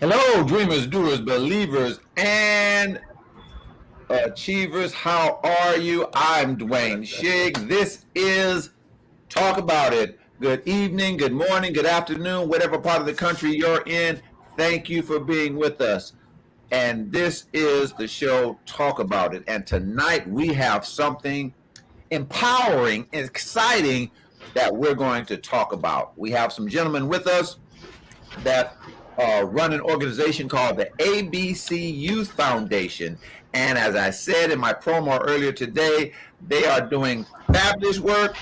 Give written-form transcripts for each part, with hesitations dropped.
Hello, dreamers, doers, believers, and achievers. How are you? I'm Dwayne Shigg. This is Talk About It. Good evening, good morning, good afternoon, whatever part of the country you're in. Thank you for being with us. And this is the show Talk About It. And tonight we have something empowering and exciting that we're going to talk about. We have some gentlemen with us that run an organization called the ABC Youth Foundation. And as I said in my promo earlier today, they are doing fabulous work.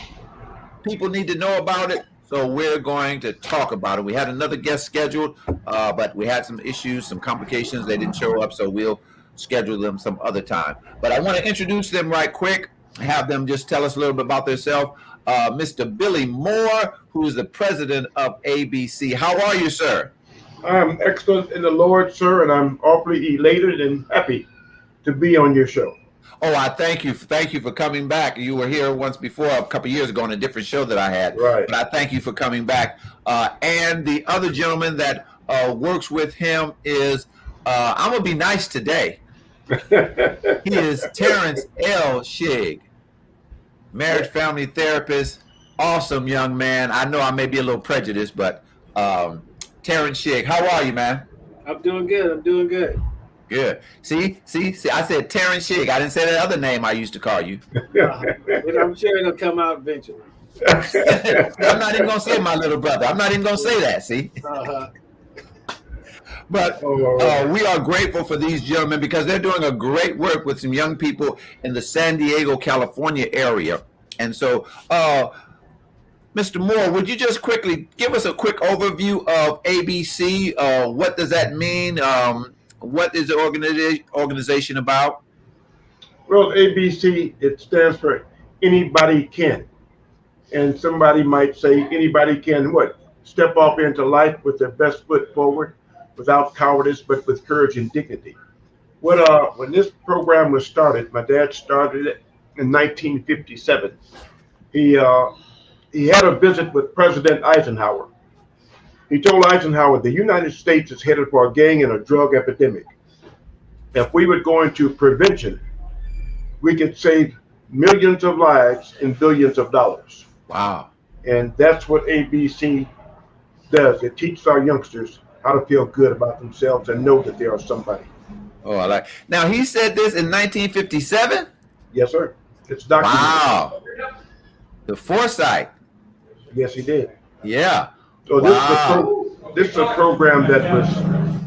People need to know about it. So we're going to talk about it. We had another guest scheduled, but we had some issues, some complications. They didn't show up, so we'll schedule them some other time. But I want to introduce them right quick, have them just tell us a little bit about themselves. Mr. Billy Moore, who is the president of ABC. How are you, sir? I'm excellent in the Lord, sir, and I'm awfully elated and happy to be on your show. Oh, I thank you. Thank you for coming back. You were here once before, a couple of years ago, on a different show that I had. Right. But I thank you for coming back. And the other gentleman that works with him is, I'm going to be nice today. He is Terrence L. Shigg, marriage family therapist, awesome young man. I know I may be a little prejudiced, but Terrence Shigg, how are you, man? I'm doing good. I'm doing good. Good. See, I said Terrence Shigg. I didn't say that other name I used to call you. And I'm sure it'll come out eventually. I'm not even going to say my little brother. I'm not even going to say that, see? Uh-huh. But we are grateful for these gentlemen because they're doing a great work with some young people in the San Diego, California area. And so, Mr. Moore, would you just quickly give us a quick overview of ABC? What does that mean? What is the organization about? Well, ABC, it stands for anybody can. And somebody might say anybody can what? Step off into life with their best foot forward, without cowardice, but with courage and dignity. When this program was started, my dad started it in 1957. He had a visit with President Eisenhower. He told Eisenhower the United States is headed for a gang and a drug epidemic. If we would go into prevention, we could save millions of lives and billions of dollars. Wow. And that's what ABC does. It teaches our youngsters how to feel good about themselves and know that they are somebody. Oh, I like. Now, he said this in 1957? Yes, sir. It's documented. Wow. The foresight. Yes, he did. Yeah. So Wow. this is a program that was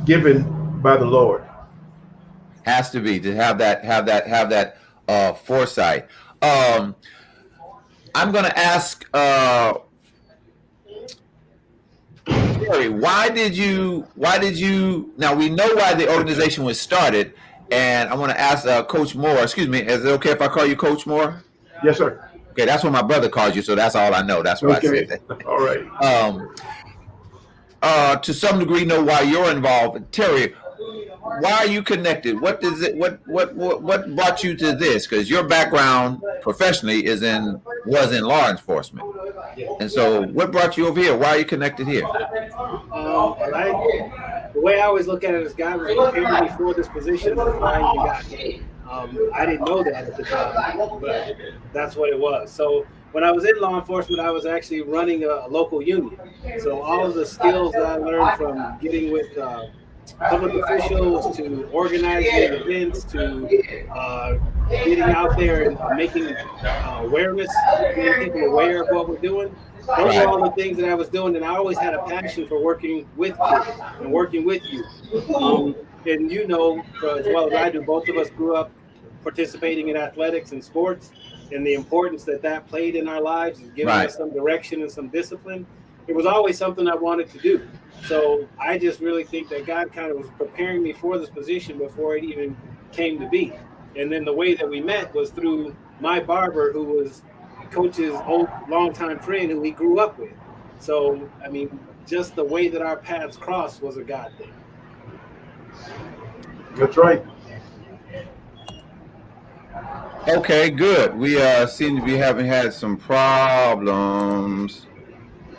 given by the Lord. Has to be to have that foresight. I'm going to ask Terry, why did you? Now we know why the organization was started, and I want to ask Coach Moore. Excuse me, is it okay if I call you Coach Moore? Yes, sir. Okay, that's what my brother calls you, so that's all I know. That's why I said that. All right. To some degree, know why you're involved, Terry. Why are you connected? What brought you to this? Because your background professionally was in law enforcement, and so what brought you over here? Why are you connected here? The way I always look at it is God was preparing me for this position before I even got here. I didn't know that at the time, but that's what it was. So when I was in law enforcement, I was actually running a local union. So all of the skills that I learned from getting with public officials to organizing events to getting out there and making awareness, getting people aware of what we're doing. Those are all the things that I was doing, and I always had a passion for working with kids and working with youth. And you know, as well as I do, both of us grew up participating in athletics and sports, and the importance that played in our lives is giving us some direction and some discipline. It was always something I wanted to do. So I just really think that God kind of was preparing me for this position before it even came to be. And then the way that we met was through my barber, who was Coach's old longtime friend who he grew up with. So, I mean, just the way that our paths crossed was a God thing. That's right. Okay, good. We seem to be having had some problems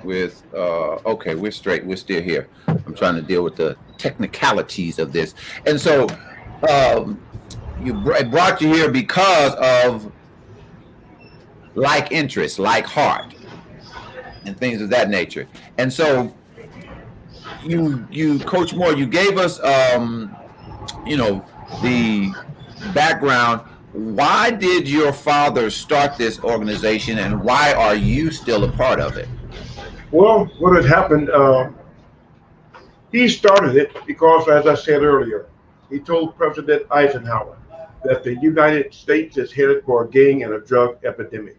with okay, we're straight. We're still here. I'm I'm trying to deal with the technicalities of this. And so it brought you here because of like interest, like heart, and things of that nature. And so you Coach Moore, you gave us the background. Why did your father start this organization, and why are you still a part of it? Well, what had happened, he started it because, as I said earlier, he told President Eisenhower that the United States is headed for a gang and a drug epidemic.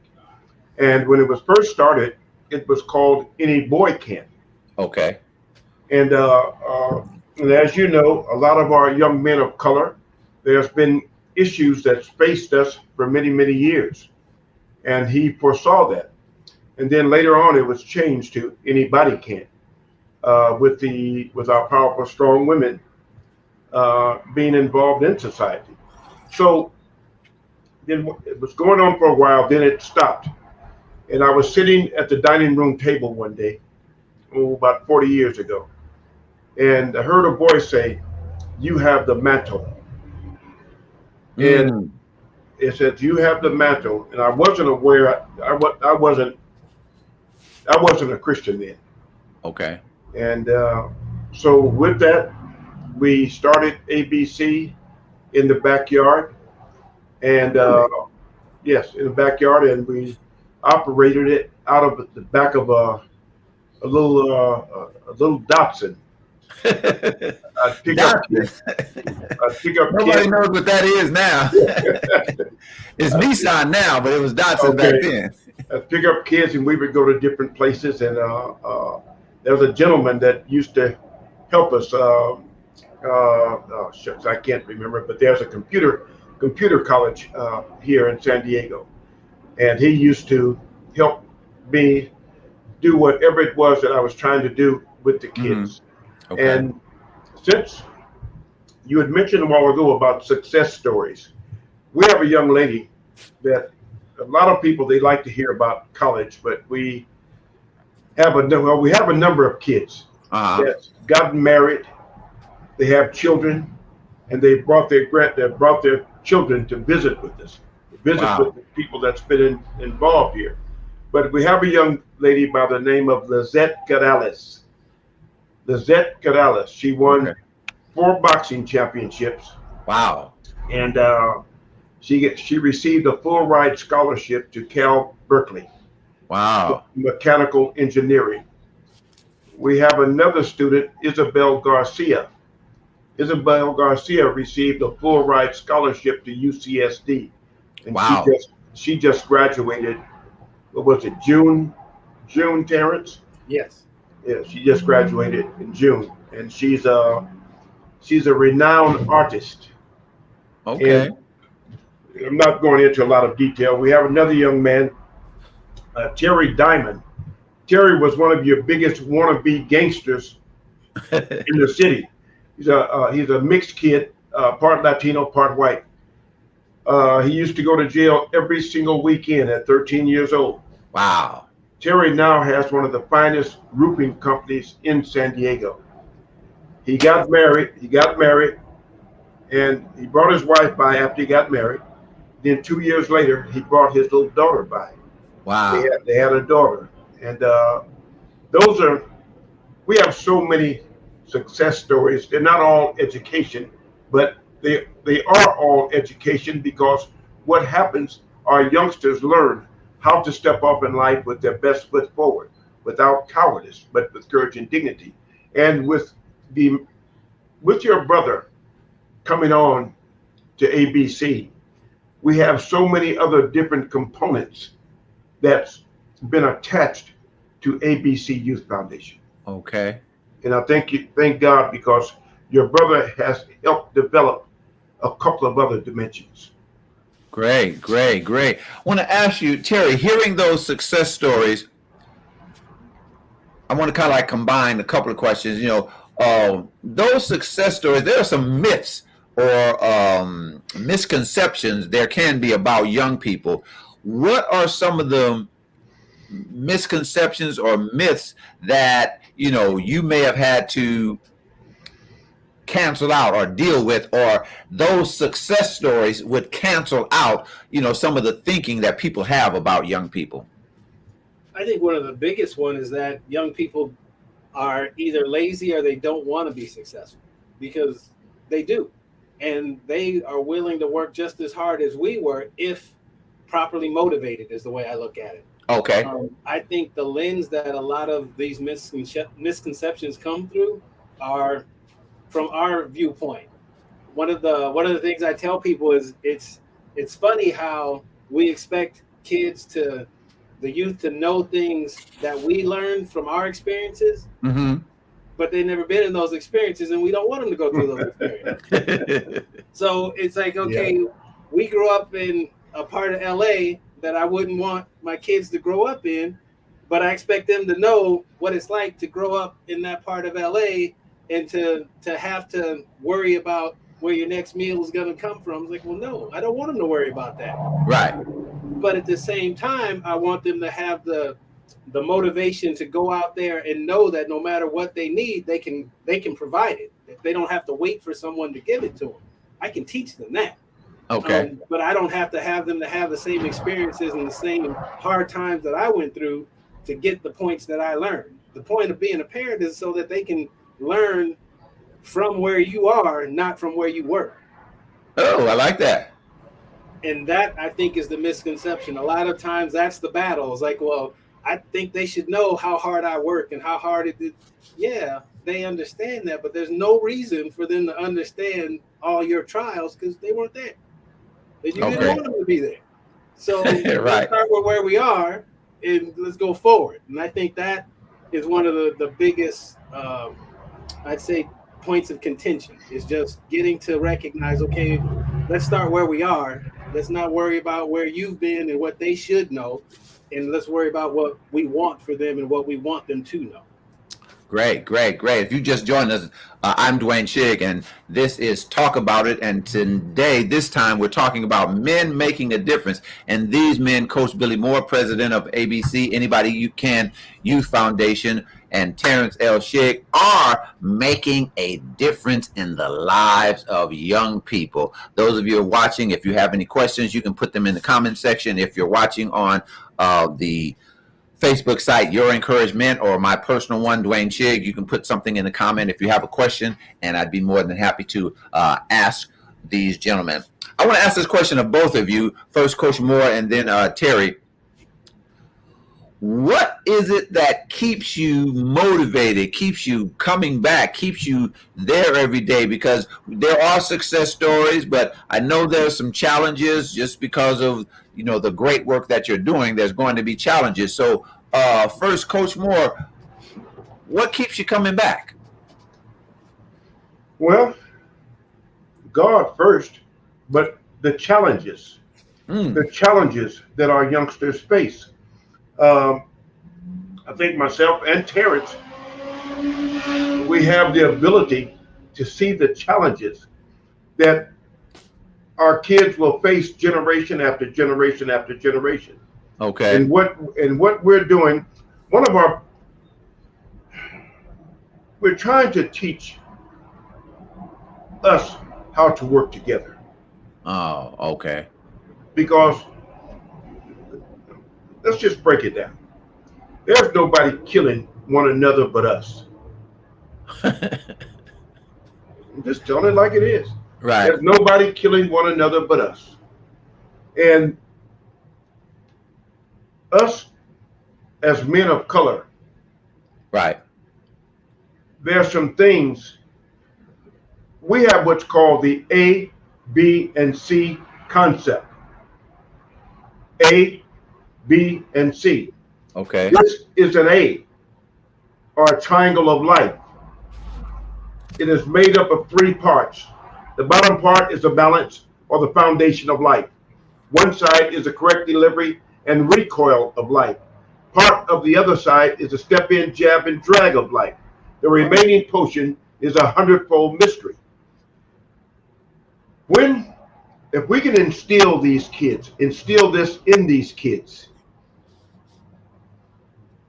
And when it was first started, it was called Any Boy Can. Okay. And as you know, a lot of our young men of color, there's been issues that's faced us for many, many years. And he foresaw that. And then later on, it was changed to Anybody Can, with our powerful, strong women being involved in society. So then it was going on for a while, then it stopped. And I was sitting at the dining room table one day, about 40 years ago, and I heard a voice say, "You have the mantle." And it said, "You have the mantle." And I wasn't aware. I wasn't a Christian then. Okay. And so with that, we started ABC in the backyard, and yes, in the backyard, and we operated it out of the back of a little Datsun. I'd pick up Nobody kids. knows what that is now. It's Nissan now, but it was Datsun back then. I'd pick up kids, and we would go to different places. And there was a gentleman that used to help us. Oh shucks, I can't remember, but there's a computer college here in San Diego, and he used to help me do whatever it was that I was trying to do with the kids. Okay. And since you had mentioned a while ago about success stories, we have a young lady that a lot of people, they like to hear about college, but we have a number of kids that's gotten married, they have children, and they brought their children to visit with us, with the people that's been involved here. But we have a young lady by the name of Lizette Corrales. She won 4 boxing championships. Wow. And she received a full ride scholarship to Cal Berkeley. Wow. Mechanical engineering. We have another student, Isabel Garcia. Isabel Garcia received a full ride scholarship to UCSD. And wow. She just graduated. What was it, June, Terrence? Yes. Yeah, she just graduated in June, and she's a renowned artist. Okay. And I'm not going into a lot of detail. We have another young man, Terry Diamond. Terry was one of your biggest wannabe gangsters in the city. He's a mixed kid, part Latino, part white. He used to go to jail every single weekend at 13 years old. Wow. Terry now has one of the finest roofing companies in San Diego. He got married, and he brought his wife by after he got married. Then 2 years later, he brought his little daughter by. Wow. They had a daughter. And we have so many success stories. They're not all education, but they are all education, because what happens, our youngsters learn how to step up in life with their best foot forward, without cowardice, but with courage and dignity. And with your brother coming on to ABC, we have so many other different components that's been attached to ABC Youth Foundation. Okay. And I thank God, because your brother has helped develop a couple of other dimensions. Great. I want to ask you, Terry, hearing those success stories, I want to kind of like combine a couple of questions. Those success stories, there are some myths or misconceptions there can be about young people. What are some of the misconceptions or myths that you may have had to cancel out or deal with, or those success stories would cancel out, some of the thinking that people have about young people? I think one of the biggest one is that young people are either lazy or they don't want to be successful, because they do, and they are willing to work just as hard as we were if properly motivated, is the way I look at it. Okay. I think the lens that a lot of these misconceptions come through are from our viewpoint. One of the things I tell people is it's funny how we expect the youth to know things that we learned from our experiences, Mm-hmm. but they've never been in those experiences, and we don't want them to go through those experiences. So it's like, okay, we grew up in a part of LA that I wouldn't want my kids to grow up in, but I expect them to know what it's like to grow up in that part of LA and to have to worry about where your next meal is going to come from. It's like, well, no, I don't want them to worry about that. Right. But at the same time, I want them to have the motivation to go out there and know that no matter what they need, they can provide it. They don't have to wait for someone to give it to them. I can teach them that. Okay. But I don't have to have them to have the same experiences and the same hard times that I went through to get the points that I learned. The point of being a parent is so that they can learn from where you are, not from where you were. Oh, I like that. And that, I think, is the misconception. A lot of times that's the battle. It's like, well, I think they should know how hard I work and how hard it is. Yeah, they understand that, but there's no reason for them to understand all your trials because they weren't there. You didn't want them to be there. So Right. Let's start with where we are and let's go forward. And I think that is one of the biggest, I'd say, points of contention, is just getting to recognize, okay, let's start where we are. Let's not worry about where you've been and what they should know. And let's worry about what we want for them and what we want them to know. Great. If you just joined us, I'm Dwayne Shigg, and this is Talk About It. And today, this time, we're talking about men making a difference. And these men, Coach Billy Moore, president of ABC, Anybody You Can Youth Foundation, and Terrence L. Shigg, are making a difference in the lives of young people. Those of you who are watching, if you have any questions, you can put them in the comment section. If you're watching on the Facebook site, Your Encouragement, or my personal one, Dwayne Shigg, you can put something in the comment if you have a question, and I'd be more than happy to ask these gentlemen. I want to ask this question of both of you. First, Coach Moore, and then Terry. What is it that keeps you motivated, keeps you coming back, keeps you there every day? Because there are success stories, but I know there's some challenges just because of, the great work that you're doing. There's going to be challenges. So first, Coach Moore, what keeps you coming back? Well, God first, but the challenges that our youngsters face. I think myself and Terrence, we have the ability to see the challenges that our kids will face generation after generation after generation. Okay. And what we're doing, we're trying to teach us how to work together. Oh, okay. Because let's just break it down. There's nobody killing one another but us. I'm just telling it like it is. Right. There's nobody killing one another but us. And us as men of color, Right. there's some things. We have what's called the A, B, and C concept. A, B, and C. Okay. This is an A, or a triangle of life. It is made up of 3 parts. The bottom part is the balance, or the foundation of life. One side is the correct delivery and recoil of life. Part of the other side is the step in, jab, and drag of life. The remaining portion is a 100-fold mystery. If we can instill this in these kids,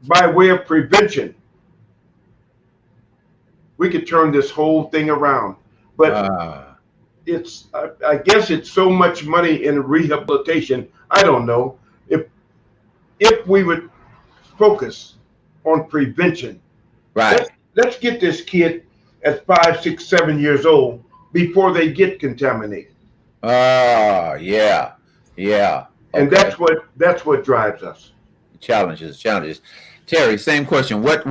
by way of prevention, we could turn this whole thing around. But Ah, it's I guess it's so much money in rehabilitation. I don't know if we would focus on prevention. right. Let's get this kid at 5, 6, 7 years old before they get contaminated, Ah, yeah, yeah. and Okay. that's what drives us. Challenges, challenges. Terry, same question. What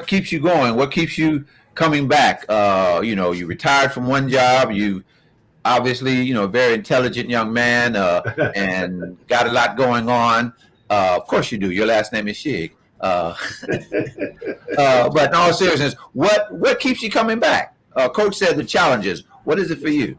keeps you going? What keeps you coming back? You retired from one job. You obviously, a very intelligent young man, and got a lot going on. Of course you do. Your last name is Shigg. But in all seriousness, what keeps you coming back? Coach said the challenges. What is it for you?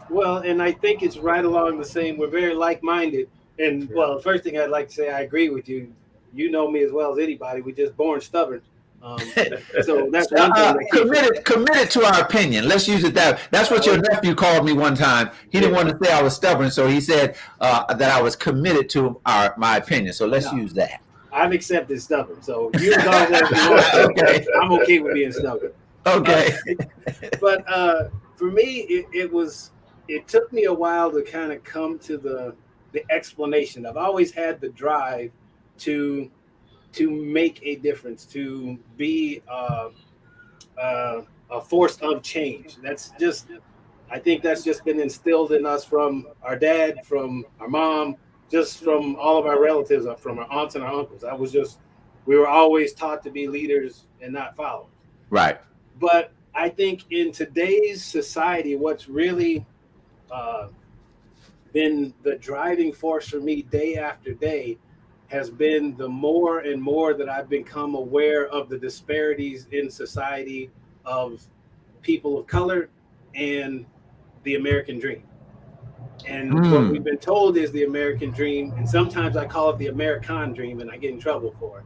Well, and I think it's right along the same. We're very like-minded. And well, the first thing I'd like to say, I agree with you. You know me as well as anybody. We're just born stubborn. So that's one thing that keeps Committed to our opinion. Let's use it that. That's what your nephew called me one time. He didn't want to say I was stubborn, so he said that I was committed to my opinion. So let's use that. I've accepted stubborn. So you go where you want. Okay. I'm okay with being stubborn. Okay. But for me, it took me a while to kind of come to the explanation. I've always had the drive to make a difference, to be a force of change. I think that's just been instilled in us from our dad, from our mom, just from all of our relatives, from our aunts and our uncles. We were always taught to be leaders and not followers. Right. But I think in today's society, what's really been the driving force for me day after day has been the more and more that I've become aware of the disparities in society of people of color and the American dream. And what we've been told is the American dream, and sometimes I call it the American dream, and I get in trouble for it.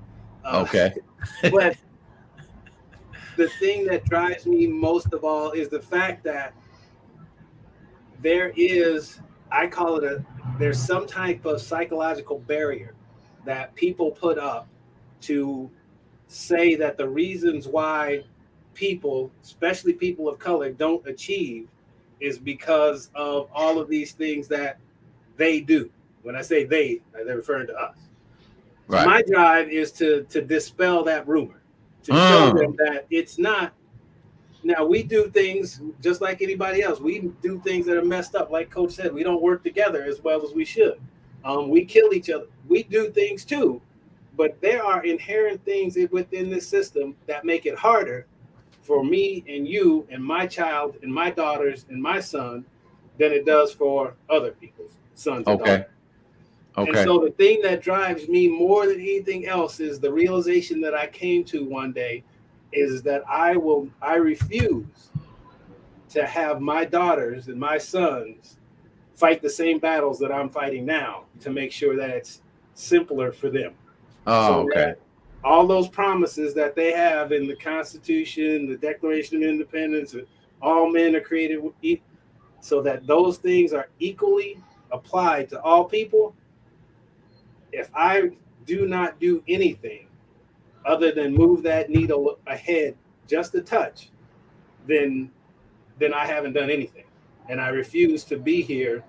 Okay. But the thing that drives me most of all is the fact that there's some type of psychological barrier that people put up to say that the reasons why people, especially people of color, don't achieve is because of all of these things that they do. When I say they're referring to us. So right. My drive is to dispel that rumor, to show them that it's not. Now, we do things just like anybody else. We do things that are messed up. Like Coach said, we don't work together as well as we should. We kill each other. We do things too. But there are inherent things within this system that make it harder for me and you and my child and my daughters and my son than it does for other people's sons and daughters. Okay. And so the thing that drives me more than anything else is the realization that I came to one day is that I refuse to have my daughters and my sons fight the same battles that I'm fighting now to make sure that it's simpler for them. Okay. All those promises that they have in the Constitution, the Declaration of Independence, all men are created so that those things are equally applied to all people. If I do not do anything other than move that needle ahead just a touch, then I haven't done anything. And I refuse to be here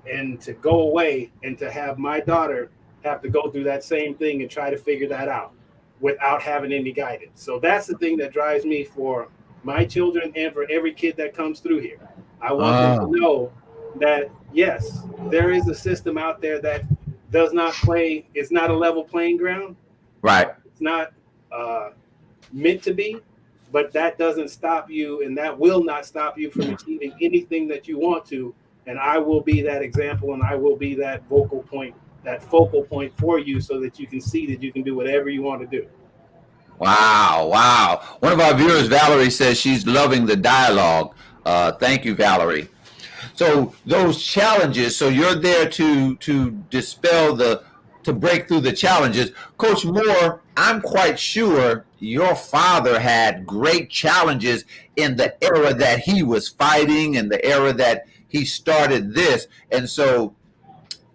and to go away and to have my daughter have to go through that same thing and try to figure that out without having any guidance. So that's the thing that drives me for my children and for every kid that comes through here. I want them to know that, yes, there is a system out there that does not play. It's not a level playing ground. Right. It's not meant to be, but that doesn't stop you, and that will not stop you from achieving anything that you want to. And I will be that example, and I will be that focal point for you so that you can see that you can do whatever you want to do. Wow. One of our viewers, Valerie, says she's loving the dialogue. Thank you, Valerie. So those challenges, so you're there to dispel to break through the challenges. Coach Moore, I'm quite sure your father had great challenges in the era that he was fighting and the era that he started this. And so,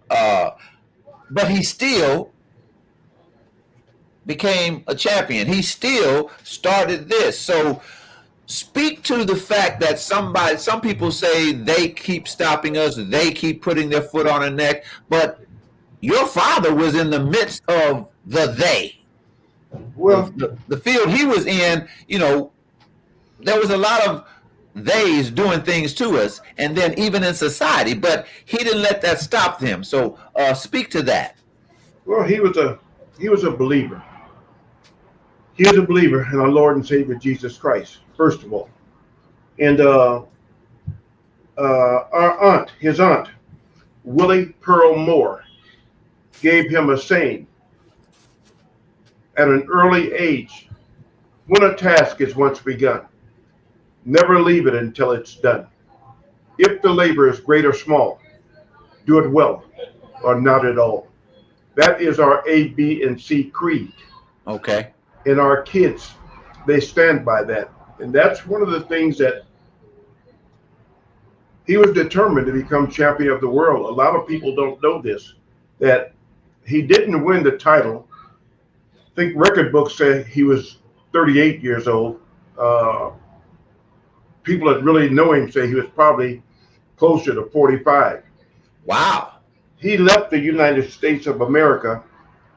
but he still became a champion. He still started this. So Speak to the fact that some people say they keep stopping us, they keep putting their foot on our neck, but your father was in the midst of the they. Well, The field he was in, there was a lot of theys doing things to us, and then even in society, but he didn't let that stop them. So speak to that. well, he was a believer. He is a believer in our Lord and Savior Jesus Christ, first of all. And his aunt, Willie Pearl Moore, gave him a saying at an early age: when a task is once begun, never leave it until it's done. If the labor is great or small, do it well or not at all. That is our A, B, and C creed. Okay. And our kids, they stand by that. And that's one of the things that he was determined to become champion of the world. A lot of people don't know this, that he didn't win the title. I think record books say he was 38 years old. People that really know him say he was probably closer to 45. Wow. He left the United States of America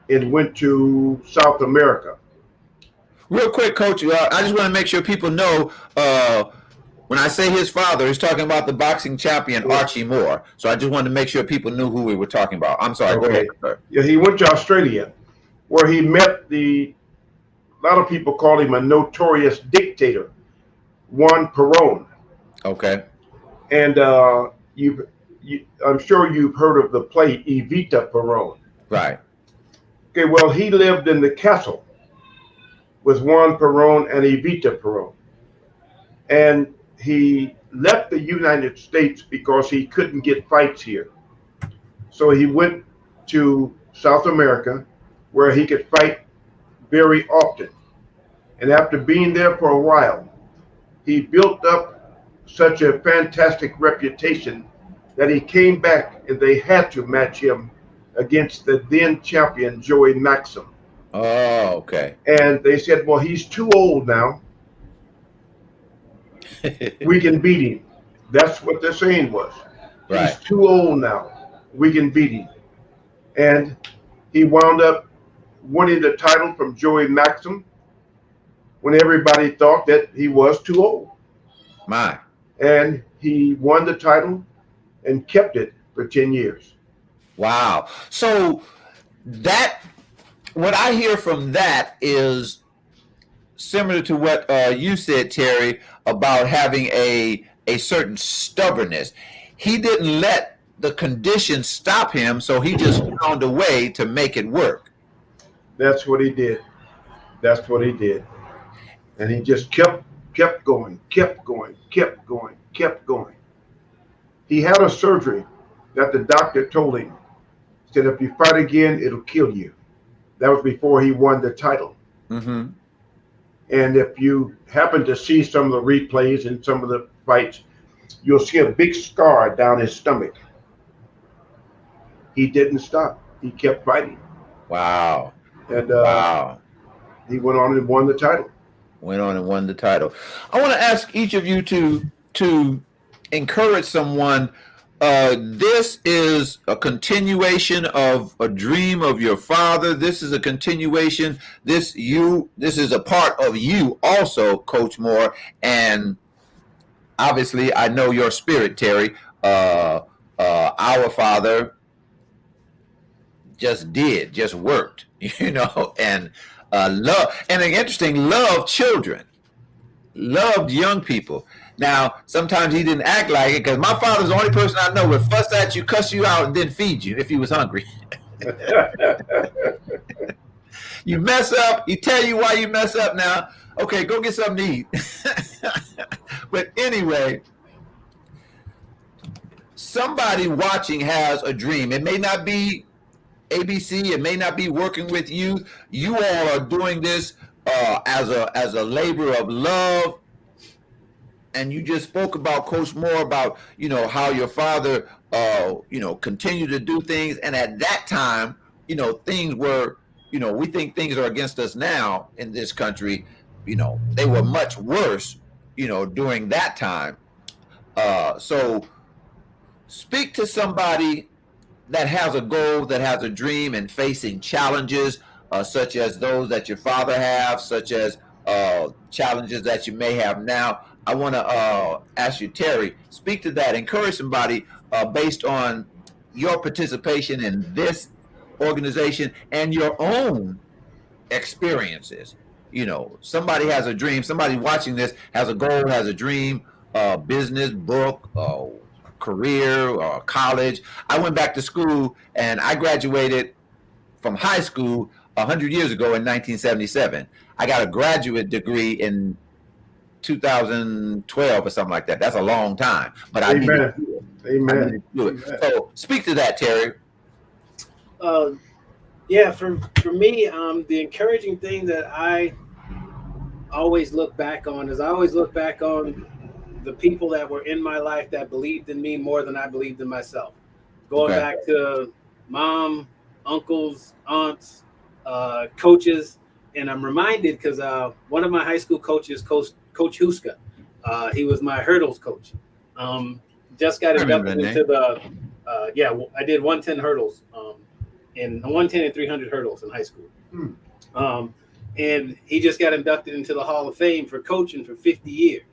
and went to South America. Real quick, Coach, I just want to make sure people know when I say his father, he's talking about the boxing champion Archie Moore. So I just wanted to make sure people knew who we were talking about. I'm sorry. Okay. Go ahead, sir. Yeah, he went to Australia, where he met a lot of people call him a notorious dictator, Juan Perón. Okay. And I'm sure you've heard of the play Evita Perón. Right. Okay, well, he lived in the castle with Juan Perón and Evita Perón. And he left the United States because he couldn't get fights here. So he went to South America, where he could fight very often. And after being there for a while, he built up such a fantastic reputation that he came back and they had to match him against the then champion Joey Maxim. Oh, okay. And they said, well, he's too old now. We can beat him. That's what the saying was. Right. He's too old now. We can beat him. And he wound up winning the title from Joey Maxim when everybody thought that he was too old. My. And he won the title and kept it for 10 years. Wow. So what I hear from that is similar to what you said, Terry, about having a certain stubbornness. He didn't let the conditions stop him, so he just found a way to make it work. That's what he did. That's what he did. And he just kept going. He had a surgery that the doctor told him, said, if you fight again, it'll kill you. That was before he won the title. Mm-hmm. And if you happen to see some of the replays and some of the fights, you'll see a big scar down his stomach. He didn't stop. He kept fighting. Wow. And wow. He went on and won the title. Went on and won the title. I want to ask each of you to encourage someone. This is a continuation of a dream of your father. This is a continuation. This is a part of you also, Coach Moore. And obviously, I know your spirit, Terry. Our father just worked, and loved children, loved young people. Now, sometimes he didn't act like it, because my father's the only person I know would fuss at you, cuss you out, and then feed you if he was hungry. You mess up, he tell you why you mess up now. Okay, go get something to eat. But anyway, somebody watching has a dream. It may not be ABC, it may not be working with you. You all are doing this as a labor of love. And you just spoke about, Coach Moore, about, how your father, continued to do things. And at that time, things were, we think things are against us now in this country. They were much worse, during that time. So speak to somebody that has a goal, that has a dream, and facing challenges such as those that your father have, such as challenges that you may have now. I want to ask you, Terry, speak to that. Encourage somebody based on your participation in this organization and your own experiences. Somebody has a dream. Somebody watching this has a goal, has a dream, business, book, career, college. I went back to school and I graduated from high school 100 years ago in 1977. I got a graduate degree in 2012 or something like that. That's a long time, but I needed Amen. to do it. Amen. So speak to that, Terry. Yeah, for me, the encouraging thing that I always look back on is I always look back on the people that were in my life that believed in me more than I believed in myself. Going Okay. back to mom, uncles, aunts, coaches, and I'm reminded because one of my high school coaches, Coach Huska, he was my hurdles coach. Just got inducted into the I did 110 hurdles, in 110 and 300 hurdles in high school. And he just got inducted into the Hall of Fame for coaching for 50 years.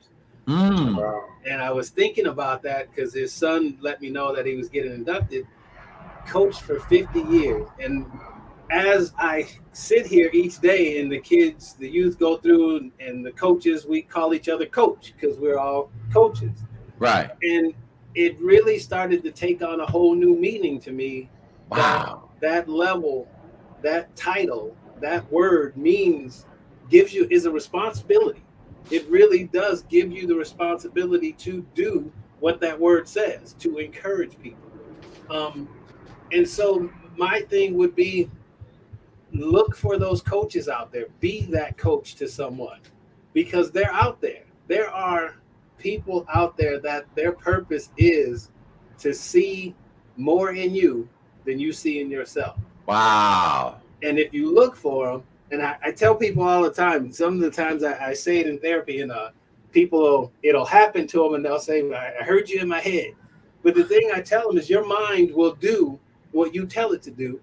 Wow. And I was thinking about that because his son let me know that he was getting inducted. Coached for 50 years. And as I sit here each day and the kids, the youth go through and the coaches, we call each other coach because we're all coaches. Right. And it really started to take on a whole new meaning to me. Wow. That level, that title, that word is a responsibility. It really does give you the responsibility to do what that word says, to encourage people. And so my thing would be, look for those coaches out there. Be that coach to someone because they're out there. There are people out there that their purpose is to see more in you than you see in yourself. Wow. And if you look for them, and I tell people all the time, some of the times I say it in therapy, and it'll happen to them and they'll say, I heard you in my head. But the thing I tell them is your mind will do what you tell it to do,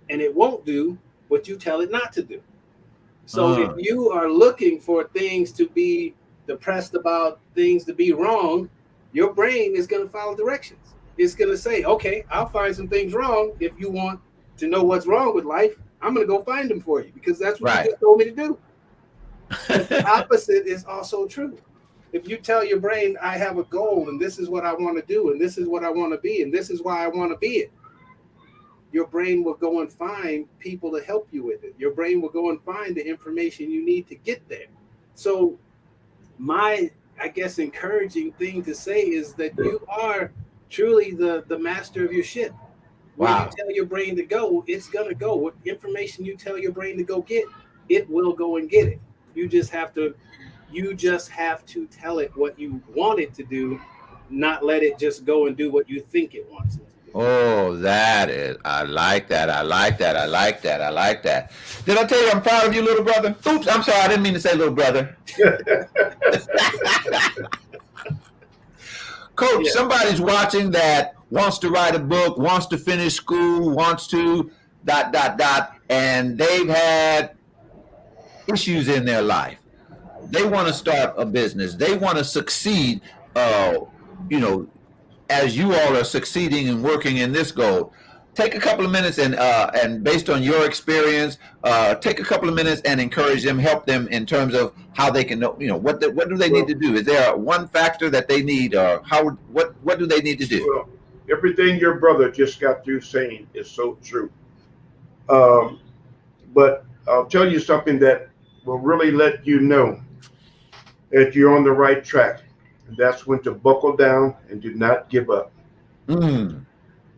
and it won't do what you tell it not to do. So if you are looking for things to be depressed about, things to be wrong, your brain is going to follow directions. It's going to say, okay, I'll find some things wrong. If you want to know what's wrong with life, I'm going to go find them for you because that's what you just told me to do. But the opposite is also true. If you tell your brain, I have a goal and this is what I want to do and this is what I want to be and this is why I want to be it, your brain will go and find people to help you with it. Your brain will go and find the information you need to get there. So my, I guess, encouraging thing to say is that you are truly the master of your ship. Where you tell your brain to go, it's going to go. What information you tell your brain to go get, it will go and get it. You just have to tell it what you want it to do, not let it just go and do what you think it wants it to do. Oh, I like that. I like that. I like that. I like that. Did I tell you I'm proud of you, little brother? Oops, I'm sorry. I didn't mean to say little brother. Coach, somebody's watching that wants to write a book, wants to finish school, wants to ... and they've had issues in their life. They want to start a business. They want to succeed, as you all are succeeding and working in this goal. Take a couple of minutes and based on your experience, take a couple of minutes and encourage them, help them in terms of how they can know, what do they need to do? Is there one factor that they need, or what do they need to do? Well, everything your brother just got through saying is so true. But I'll tell you something that will really let you know that you're on the right track. And that's when to buckle down and do not give up.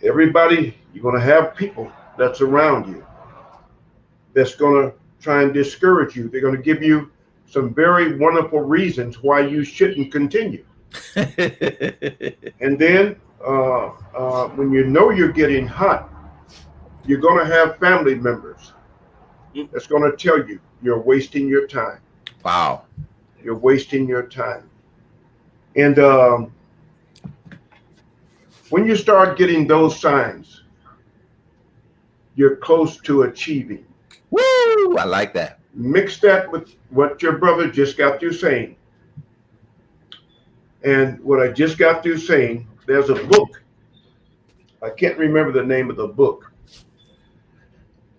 Everybody, you're going to have people that's around you that's going to try and discourage you. They're going to give you some very wonderful reasons why you shouldn't continue. And then when you know you're getting hot, you're going to have family members that's going to tell you you're wasting your time. Wow. You're wasting your time. And when you start getting those signs, you're close to achieving. Woo! I like that. Mix that with what your brother just got through saying. And what I just got through saying, there's a book. I can't remember the name of the book,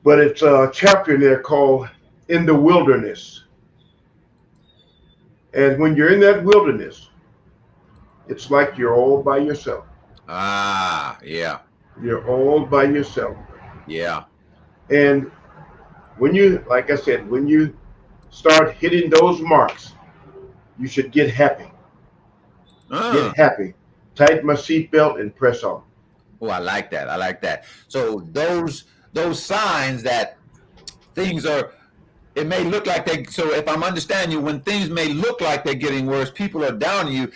but it's a chapter in there called In the Wilderness. And when you're in that wilderness, it's like you're all by yourself. Ah, yeah. You're all by yourself. Yeah. And when you, like I said, when you start hitting those marks, you should get happy. Get happy. Tighten my seatbelt and press on. Oh, I like that. I like that. So those signs that things are, it may look like they, so if I'm understanding you, when things may look like they're getting worse, people are down on you,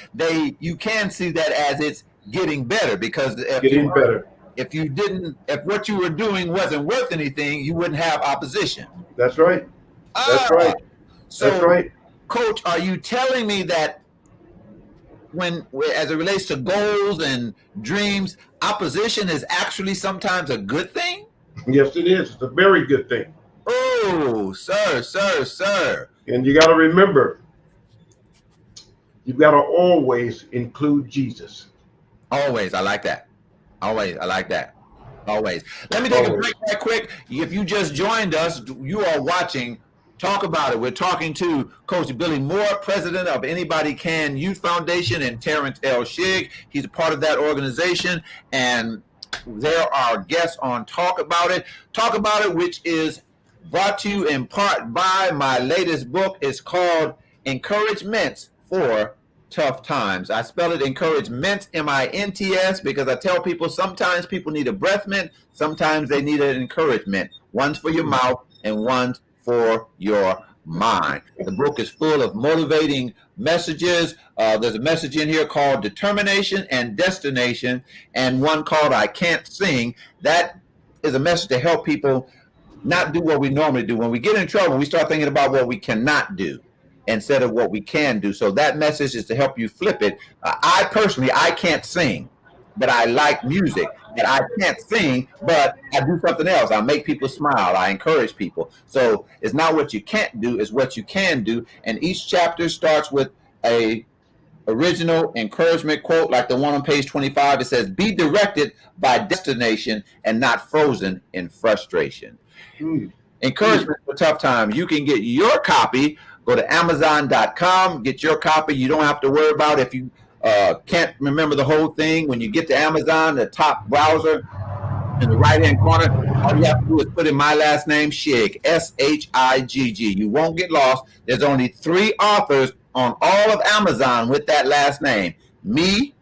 you can see that as it's getting better, because if what you were doing wasn't worth anything, you wouldn't have opposition. That's right. That's right. So, that's right. Coach, are you telling me that as it relates to goals and dreams, opposition is actually sometimes a good thing? Yes, it is. It's a very good thing. Oh, sir. And you got to remember, you've got to always include Jesus. Always. I like that. Always. I like that. Always. Let me take a break right quick. If you just joined us, you are watching Talk About It. We're talking to Coach Billy Moore, president of Anybody Can Youth Foundation, and Terrence L. Shigg. He's a part of that organization, and they're our guests on Talk About It. Talk About It, which is brought to you in part by my latest book. It's called Encouragements for Tough Times. I spell it encouragement, M-I-N-T-S, because I tell people sometimes people need a breath mint, sometimes they need an encouragement. One's for your mouth and one's for your mind. The book is full of motivating messages. There's a message in here called Determination and Destination, and one called I Can't Sing. That is a message to help people not do what we normally do. When we get in trouble, we start thinking about what we cannot do instead of what we can do. So that message is to help you flip it. I personally can't sing, but I like music. And I can't sing, but I do something else. I make people smile. I encourage people. So it's not what you can't do, it's what you can do. And each chapter starts with a original encouragement quote, like the one on page 25. It says, "Be directed by destination and not frozen in frustration." Encouragement for tough times. You can get your copy. Go to Amazon.com, get your copy. You don't have to worry about if you can't remember the whole thing. When you get to Amazon, the top browser in the right-hand corner, all you have to do is put in my last name, Shigg, S-H-I-G-G. You won't get lost. There's only 3 authors on all of Amazon with that last name. Me,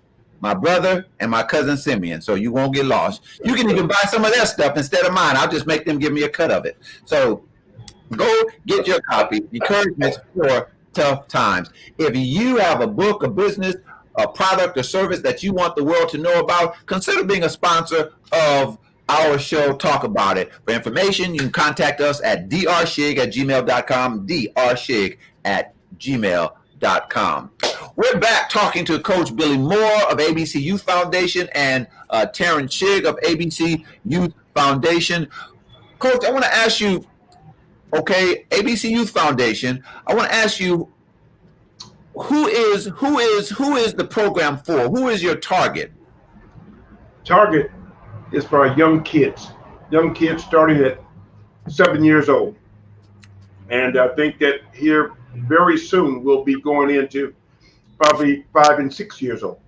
my brother, and my cousin Simeon. So you won't get lost. You can even buy some of their stuff instead of mine. I'll just make them give me a cut of it. So go get your copy, Encouragements for Tough Times. If you have a book, a business, a product or service that you want the world to know about, consider being a sponsor of our show, Talk About It. For information, you can contact us at drshigg@gmail.com, drshigg@gmail.com. We're back talking to Coach Billy Moore of ABC Youth Foundation and Terrence Shigg of ABC Youth Foundation. Coach, I want to ask you, okay, ABC Youth Foundation, I want to ask you, who is the program for? Who is your target? Target is for our young kids starting at 7 years old. And I think that here very soon we'll be going into probably 5 and 6 years old.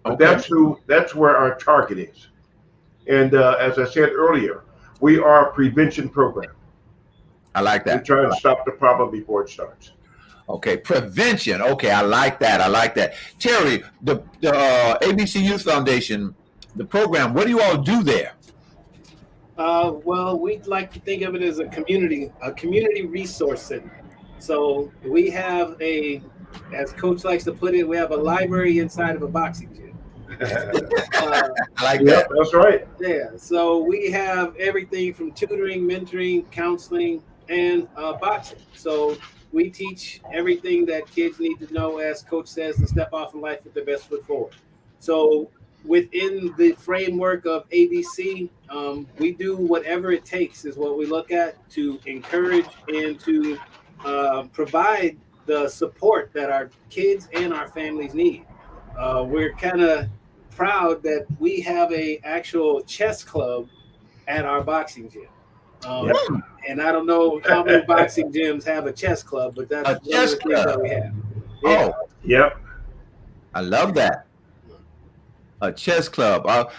But okay, that's where our target is. And as I said earlier, we are a prevention program. I like that. We try to stop the problem before it starts. Okay, prevention. Okay, I like that. Terry, the ABC Youth Foundation, the program, what do you all do there? Well, we'd like to think of it as a community resource center. So we have as Coach likes to put it, we have a library inside of a boxing gym. I like that. That's right. Yeah, so we have everything from tutoring, mentoring, counseling, and boxing. So we teach everything that kids need to know, as Coach says, to step off in life with their best foot forward. So within the framework of ABC, we do whatever it takes is what we look at to encourage and to provide the support that our kids and our families need. We're kind of proud that we have a actual chess club at our boxing gym. Yep. And I don't know how many boxing gyms have a chess club, but that's A one of chess the things club. that we have. Yeah. Oh, Yep. I love that. A chess club. Our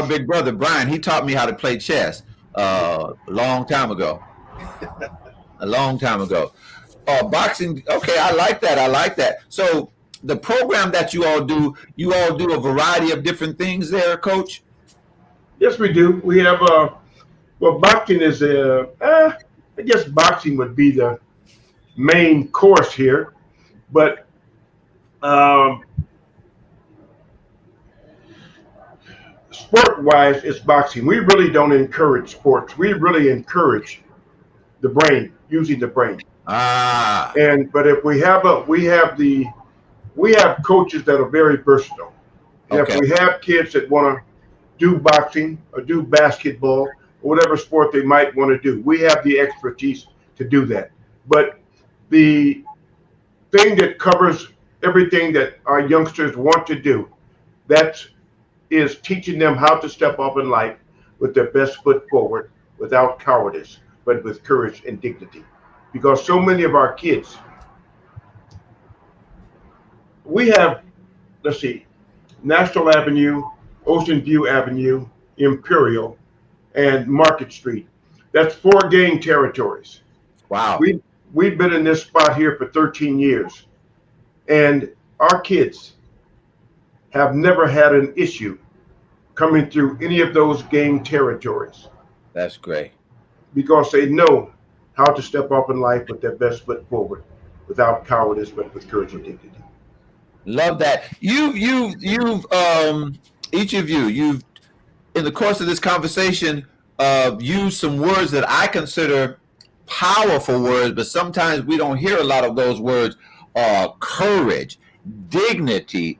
big brother Brian, he taught me how to play chess a long time ago. A long time ago. Boxing. Okay, I like that. I like that. So the program that you all do a variety of different things there, Coach. Yes, we do. We have well, boxing is I guess boxing would be the main course here, but sport-wise, it's boxing. We really don't encourage sports. We really encourage the brain, using the brain. Ah, But if we have coaches that are very versatile. And okay. if we have kids that want to do boxing or do basketball or whatever sport they might want to do, we have the expertise to do that. But the thing that covers everything that our youngsters want to do, that is teaching them how to step up in life with their best foot forward, without cowardice, but with courage and dignity. Because so many of our kids, we have, let's see, National Avenue, Ocean View Avenue, Imperial, and Market Street. That's 4 gang territories. Wow. We've been in this spot here for 13 years, and our kids have never had an issue coming through any of those gang territories, That's great. because they know how to step up in life with their best foot forward, without cowardice, but with courage and dignity. Love that. You've each of you've in the course of this conversation used some words that I consider powerful words, but sometimes we don't hear a lot of those words. Courage, dignity,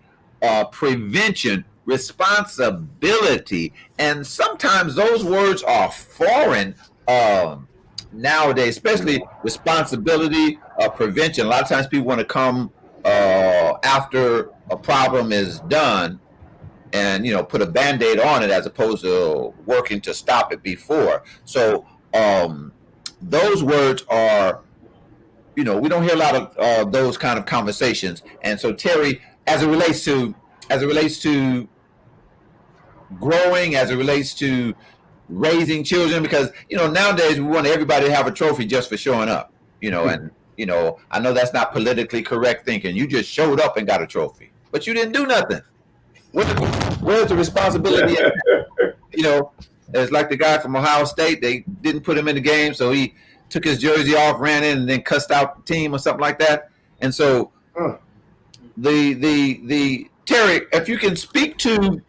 prevention, responsibility, and sometimes those words are foreign nowadays, especially responsibility, prevention. A lot of times people want to come after a problem is done and put a band-aid on it, as opposed to working to stop it before. So those words are, we don't hear a lot of those kind of conversations. And so, Terry, as it relates to growing, as it relates to raising children, because nowadays we want everybody to have a trophy just for showing up, and I know that's not politically correct thinking. You just showed up and got a trophy, but you didn't do nothing. Where's the responsibility? It's like the guy from Ohio State. They didn't put him in the game, so he took his jersey off, ran in, and then cussed out the team or something like that. And so, the Terry, if you can speak to,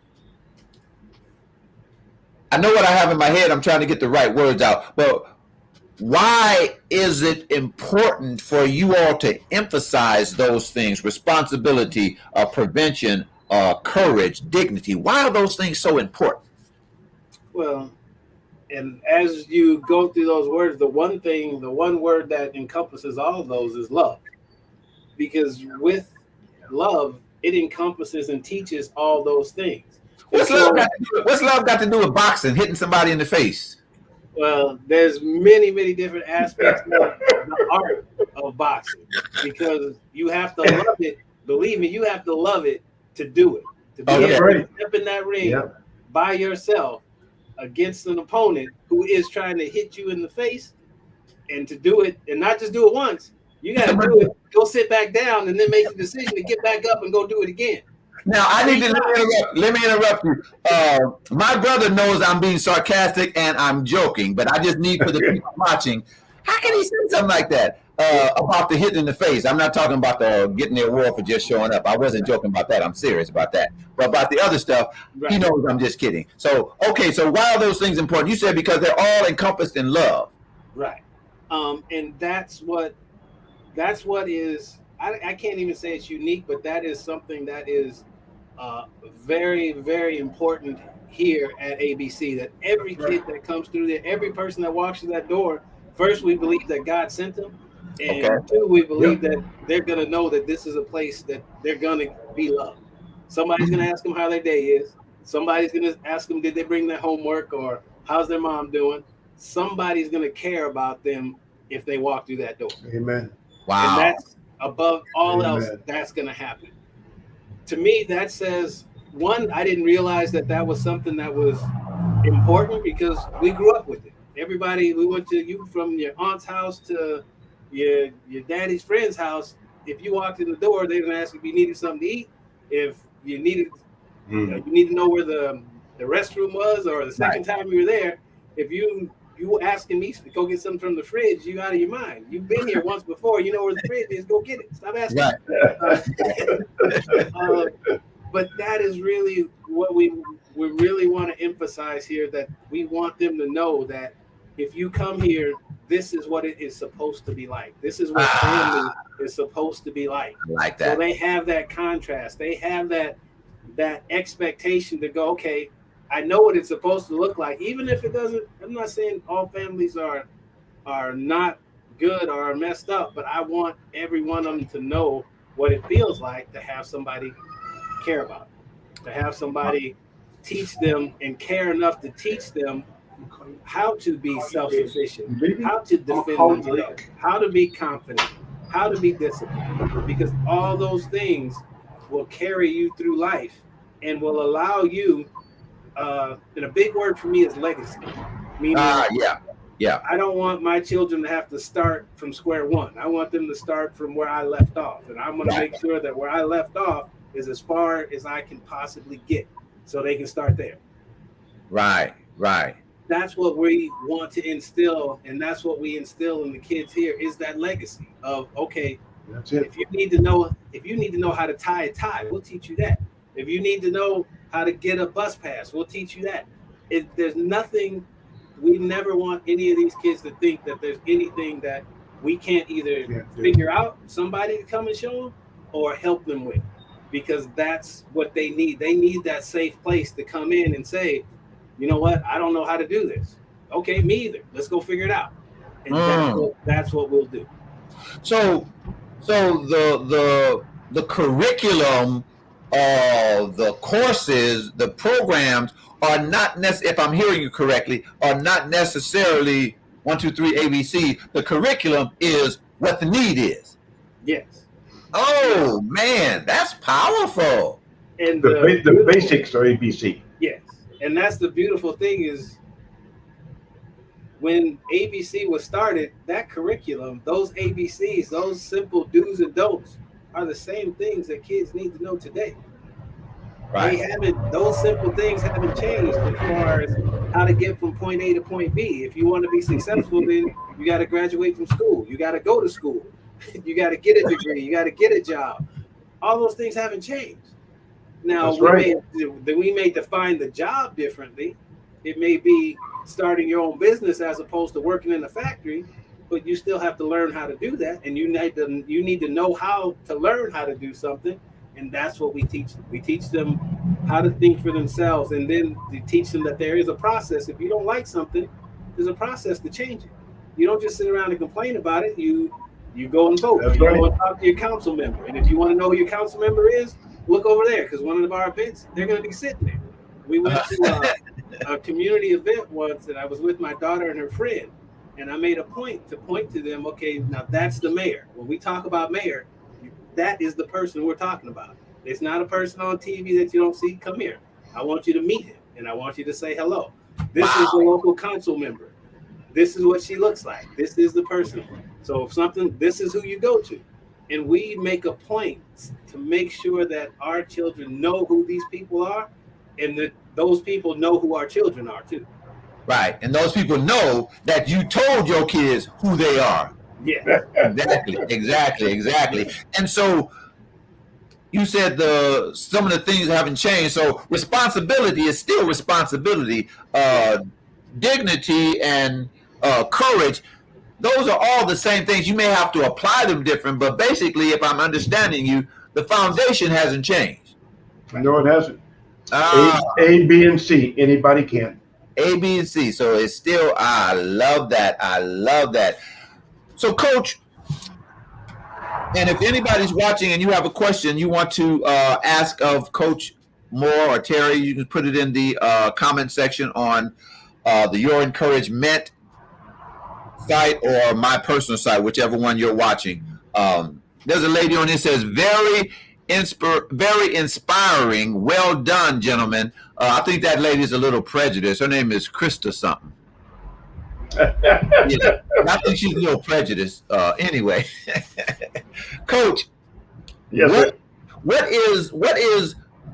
I know what I have in my head. I'm trying to get the right words out, but why is it important for you all to emphasize those things: responsibility, prevention, courage, dignity? Why are those things so important? Well, and as you go through those words, the one word that encompasses all of those is love. Because with love, it encompasses and teaches all those things. What's love got to do with boxing, hitting somebody in the face? Well, there's many, many different aspects of the art of boxing, because you have to love it. Believe me, you have to love it to do it. To be able to step in that ring by yourself against an opponent who is trying to hit you in the face, and to do it, and not just do it once. You got to do it, go sit back down, and then make the decision to get back up and go do it again. Now, I need to let me interrupt you. My brother knows I'm being sarcastic and I'm joking, but I just need for the people watching. How can he say something like that about the hitting in the face? I'm not talking about the getting the award for just showing up. I wasn't joking about that. I'm serious about that. But about the other stuff, he knows I'm just kidding. So, okay, so why are those things important? You said because they're all encompassed in love. Right. And that's what is, I can't even say it's unique, but that is something that is very, very important here at ABC. That every That's right. kid that comes through there, every person that walks through that door, first we believe that God sent them, Okay. and two, we believe Yep. that they're gonna know that this is a place that they're gonna be loved. Somebody's gonna ask them how their day is. Somebody's gonna ask them, did they bring their homework, or how's their mom doing? Somebody's gonna care about them if they walk through that door, Amen. and Wow. that's above all else. Amen. That's gonna happen. To me, that says, one, I didn't realize that that was something that was important because we grew up with it. Everybody, we went to, you from your aunt's house to your daddy's friend's house. If you walked in the door, they were gonna ask if you needed something to eat. If you needed, Mm. you need to know where the restroom was, or the Right. second time you were there. If you were asking me to go get something from the fridge, you out of your mind. You've been here once before. You know where the fridge is. Go get it. Stop asking. Right. Uh, uh, but that is really what we really want to emphasize here, that we want them to know that if you come here, this is what it is supposed to be like. This is what Ah, family is supposed to be like. I like So that. they have that contrast. They have that expectation to go, okay, I know what it's supposed to look like, even if it doesn't. I'm not saying all families are not good or are messed up, but I want every one of them to know what it feels like to have somebody care about them, to have somebody teach them and care enough to teach them how to be self-sufficient, Baby, how to I'm gonna defend call you themselves, later. how to be confident, how to be disciplined, because all those things will carry you through life and will allow you. And a big word for me is legacy, meaning Ah, yeah. Yeah. I don't want my children to have to start from square one. I want them to start from where I left off. And I'm going to Right. make sure that where I left off is as far as I can possibly get so they can start there. Right. Right. That's what we want to instill. And that's what we instill in the kids here is that legacy of, okay, That's it. if you need to know how to tie a tie, we'll teach you that. If you need to know how to get a bus pass, we'll teach you that. There's nothing. We never want any of these kids to think that there's anything that we can't either Yeah, yeah. figure out somebody to come and show them or help them with, because that's what they need. They need that safe place to come in and say, you know what, I don't know how to do this. Okay, me either. Let's go figure it out. And Mm. that's what we'll do. So, so the curriculum, the courses, the programs are not necessarily, if I'm hearing you correctly, are not necessarily 1, 2, 3 ABC. The curriculum is what the need is. Yes. Oh man, that's powerful. And The basics are ABC. yes. And that's the beautiful thing is when ABC was started, that curriculum, those ABCs, those simple do's and don'ts are the same things that kids need to know today. They Right. haven't, those simple things haven't changed as far as how to get from point A to point B. If you want to be successful, then you got to graduate from school. You got to go to school. You got to get a degree. You got to get a job. All those things haven't changed. Now That's right. we may define the job differently. It may be starting your own business as opposed to working in a factory, but you still have to learn how to do that, and you need to know how to learn how to do something, and that's what we teach them. We teach them how to think for themselves, and then to teach them that there is a process. If you don't like something, there's a process to change it. You don't just sit around and complain about it. You go and vote. That's You right. go and talk to your council member, and if you want to know who your council member is, look over there, because one of our events, they're going to be sitting there. We went to a community event once, and I was with my daughter and her friend, and I made a point to them. Okay, now that's the mayor. When we talk about mayor, that is the person we're talking about. It's not a person on TV that you don't see. Come here. I want you to meet him, and I want you to say hello. This is the local council member. This is what she looks like. This is the person. So if something, this is who you go to. And we make a point to make sure that our children know who these people are, and that those people know who our children are too. Right. And those people know that you told your kids who they are. Yeah. Exactly. And so you said some of the things haven't changed. So responsibility is still responsibility. Dignity and courage those are all the same things. You may have to apply them different, but basically, if I'm understanding you, the foundation hasn't changed. No, it hasn't. Ah, A, B, and C. Anybody can. A, B, and C. So it's still, I love that. I love that. So, Coach, and if anybody's watching and you have a question you want to ask of Coach Moore or Terry, you can put it in the comment section on the Your Encouragement site or my personal site, whichever one you're watching. There's a lady on here says, very inspiring. Well done, gentlemen. I think that lady's a little prejudiced. Her name is Krista something. Yeah, I think she's a little prejudiced. Anyway, Coach, Yes, what is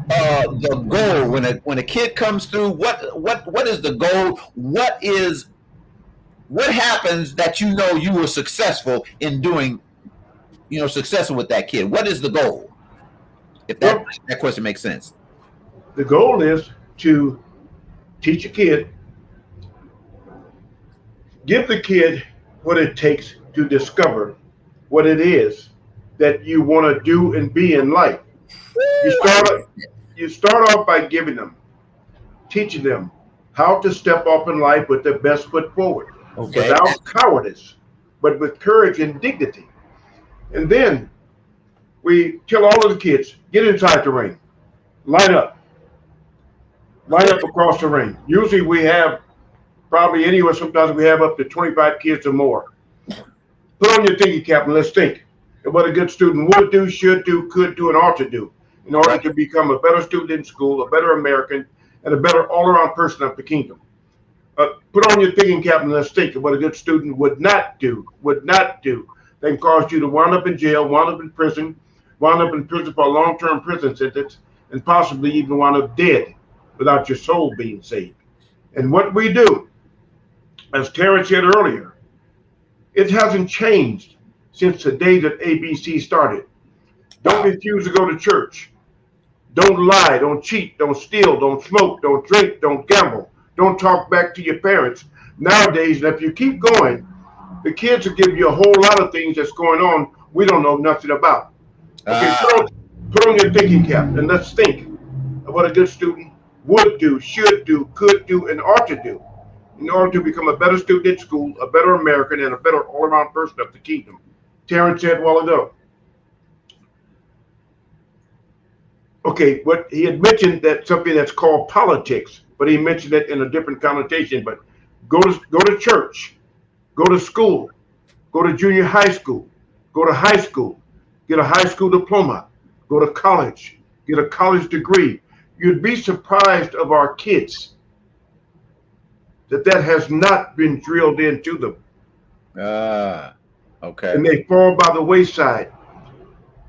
the goal when a kid comes through? What is the goal? What happens that you know you were successful in doing? Successful with that kid. What is the goal? If that question makes sense. the goal is to teach a kid, give the kid what it takes to discover what it is that you want to do and be in life. You start off by teaching them how to step up in life with their best foot forward, without cowardice, but with courage and dignity. And then we tell all of the kids, get inside the ring, line up across the ring. Usually we have probably anywhere, sometimes we have up to 25 kids or more. Put on your thinking cap and let's think of what a good student would do, should do, could do, and ought to do in order to become a better student in school, a better American, and a better all-around person of the kingdom. Put on your thinking cap and let's think of what a good student would not do, that can cause you to wind up in jail, wind up in prison for a long-term prison sentence, and possibly even wind up dead without your soul being saved. And what we do, as Terrence said earlier, it hasn't changed since the day that ABC started. Don't refuse to go to church. Don't lie, don't cheat, don't steal, don't smoke, don't drink, don't gamble, don't talk back to your parents. Nowadays, and if you keep going, the kids will give you a whole lot of things that's going on we don't know nothing about. Okay, put on your thinking cap and let's think of what a good student would do, should do, could do, and ought to do in order to become a better student in school, a better American, and a better all-around person of the kingdom. Terrence said a while ago. Okay, what he had mentioned that something that's called politics, but he mentioned it in a different connotation. But go to church, go to school, go to junior high school, go to high school, get a high school diploma, go to college, get a college degree. You'd be surprised of our kids that has not been drilled into them. Okay. And they fall by the wayside.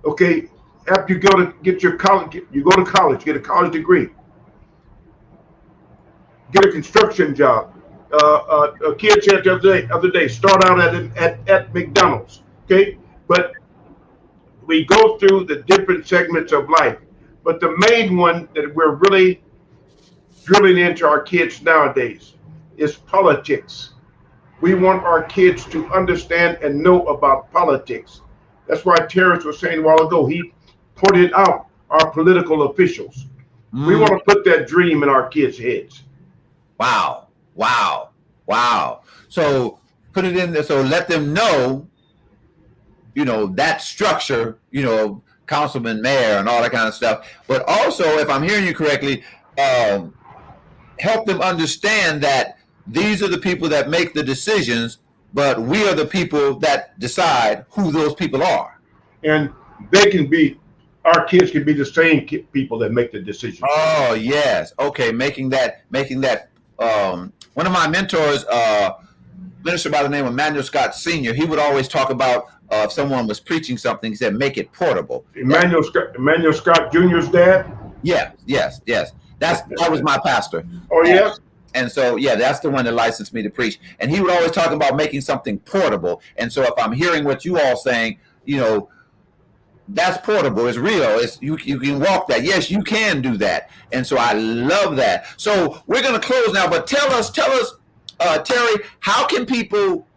Okay, after you go to get your college, you go to college, get a college degree, get a construction job. A kid said the other day, start out at McDonald's. Okay, but we go through the different segments of life. But the main one that we're really drilling into our kids nowadays is politics. We want our kids to understand and know about politics. That's why Terrence was saying a while ago, he pointed out our political officials. We want to put that dream in our kids' heads. Wow. So put it in there. So let them know, that structure, councilman, mayor, and all that kind of stuff. But also, if I'm hearing you correctly, help them understand that these are the people that make the decisions, but we are the people that decide who those people are. And our kids can be the same people that make the decisions. Oh, yes. Okay, making that. One of my mentors, minister by the name of Emmanuel Scott Sr., he would always talk about if someone was preaching something, he said, make it portable. Emmanuel Scott Jr.'s dad? Yes. That was my pastor. Oh, yeah? And so, that's the one that licensed me to preach. And he would always talk about making something portable. And so if I'm hearing what you all saying, that's portable. It's real. You can walk that. Yes, you can do that. And so I love that. So we're going to close now, but tell us, Terry, how can people,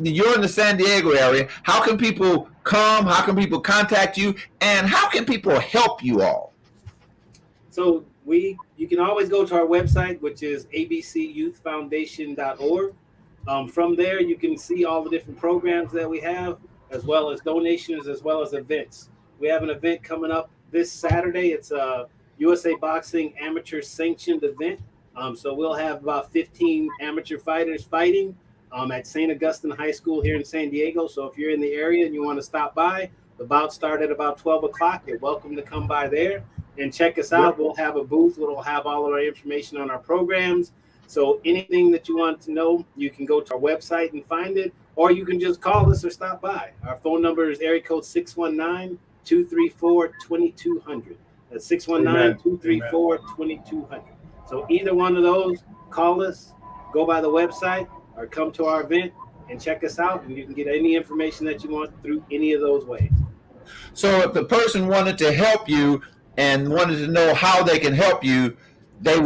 you're in the San Diego area. How can people come? How can people contact you? And how can people help you all? So you can always go to our website, which is abcyouthfoundation.org. From there, you can see all the different programs that we have, as well as donations, as well as events. We have an event coming up this Saturday. It's a USA Boxing amateur sanctioned event. So we'll have about 15 amateur fighters fighting at St. Augustine High School here in San Diego. So if you're in the area and you want to stop by, the bout start at about 12 o'clock. You're welcome to come by there and check us out. We'll have a booth. We'll have all of our information on our programs. So anything that you want to know, you can go to our website and find it, or you can just call us or stop by. Our phone number is area code 619-234-2200. That's 619-234-2200. So either one of those, call us, go by the website, or come to our event and check us out, and you can get any information that you want through any of those ways. So if the person wanted to help you and wanted to know how they can help you, they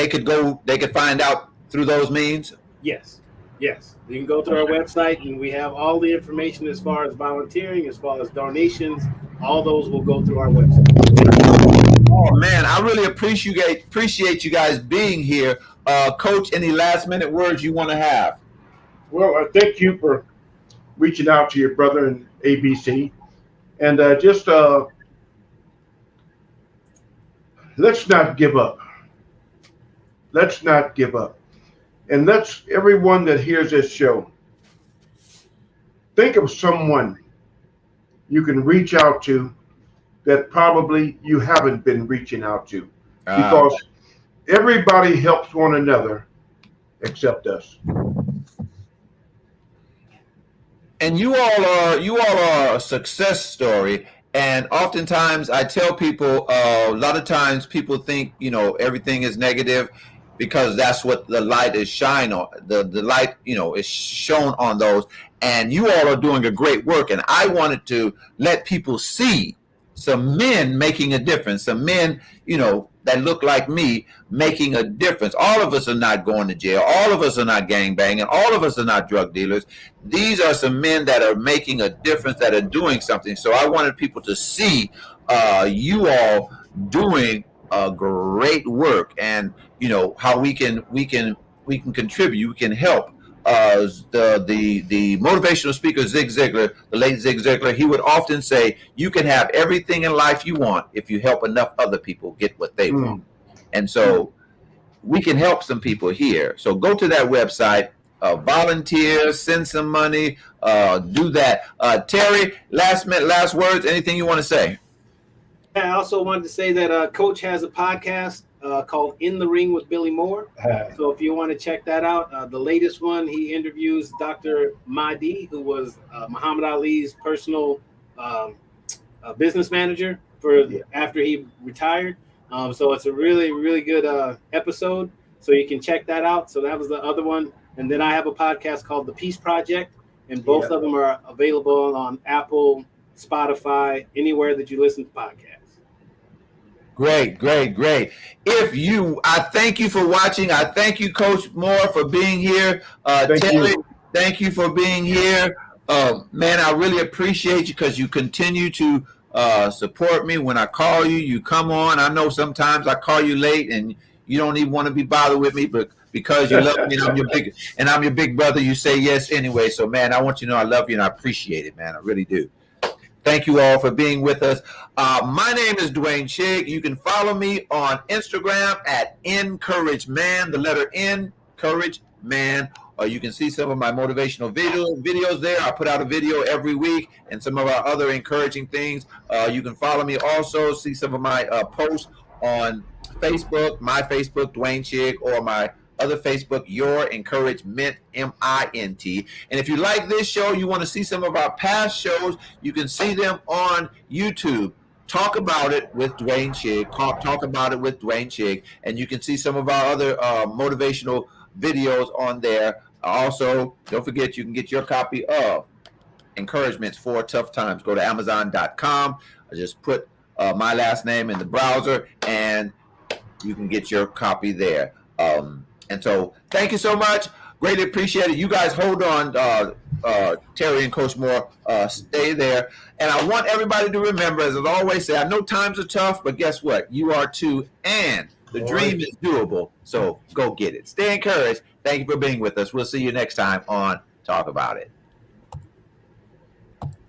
could find out through those means? Yes. You can go to our website, and we have all the information as far as volunteering, as far as donations. All those will go through our website. Oh man, I really appreciate you guys being here. Coach, any last minute words you want to have? Well, I thank you for reaching out to your brother in ABC, and let's not give up. Let's not give up. And let's, everyone that hears this show, think of someone you can reach out to that probably you haven't been reaching out to, because everybody helps one another except us. And you all are a success story. And oftentimes I tell people, a lot of times people think, everything is negative because that's what the light is shine on. The light, is shown on those. And you all are doing a great work. And I wanted to let people see some men making a difference, some men, that look like me making a difference. All of us are not going to jail. All of us are not gangbanging. All of us are not drug dealers. These are some men that are making a difference, that are doing something. So I wanted people to see you all doing great work, and how we can contribute, we can help. The motivational speaker Zig Ziglar, the late Zig Ziglar, he would often say, you can have everything in life you want if you help enough other people get what they want. And so we can help some people here. So go to that website, volunteer, send some money, do that. Terry, last words, anything you want to say? I also wanted to say that Coach has a podcast called In the Ring with Billy Moore. So if you want to check that out, the latest one, he interviews Dr. Mahdi, who was Muhammad Ali's personal business manager after he retired. So it's a really, really good episode. So you can check that out. So that was the other one. And then I have a podcast called The Peace Project, and both of them are available on Apple, Spotify, anywhere that you listen to podcasts. Great. I thank you for watching. I thank you, Coach Moore, for being here. Terry, thank you for being here. Man, I really appreciate you because you continue to support me. When I call you, you come on. I know sometimes I call you late and you don't even want to be bothered with me, but because you love me and I'm your big brother, you say yes anyway. So, man, I want you to know I love you and I appreciate it, man. I really do. Thank you all for being with us. My name is Dwayne Shigg. You can follow me on Instagram at EncourageMan, the letter N, Courage Man. You can see some of my motivational videos there. I put out a video every week and some of our other encouraging things. You can follow me also, see some of my posts on Facebook, my Facebook, Dwayne Shigg, or my other Facebook, Your Encouragement, MINT. And if you like this show, you want to see some of our past shows, you can see them on YouTube. Talk About It with Dwayne Shigg. Talk About It with Dwayne Shigg. And you can see some of our other motivational videos on there. Also, don't forget you can get your copy of Encouragements for Tough Times. Go to Amazon.com. I just put my last name in the browser and you can get your copy there. And so thank you so much. Greatly appreciate it. You guys hold on. Terry and Coach Moore stay there. And I want everybody to remember, as I always say, I know times are tough, but guess what? You are too, and the dream is doable. So go get it. Stay encouraged. Thank you for being with us. We'll see you next time on Talk About It.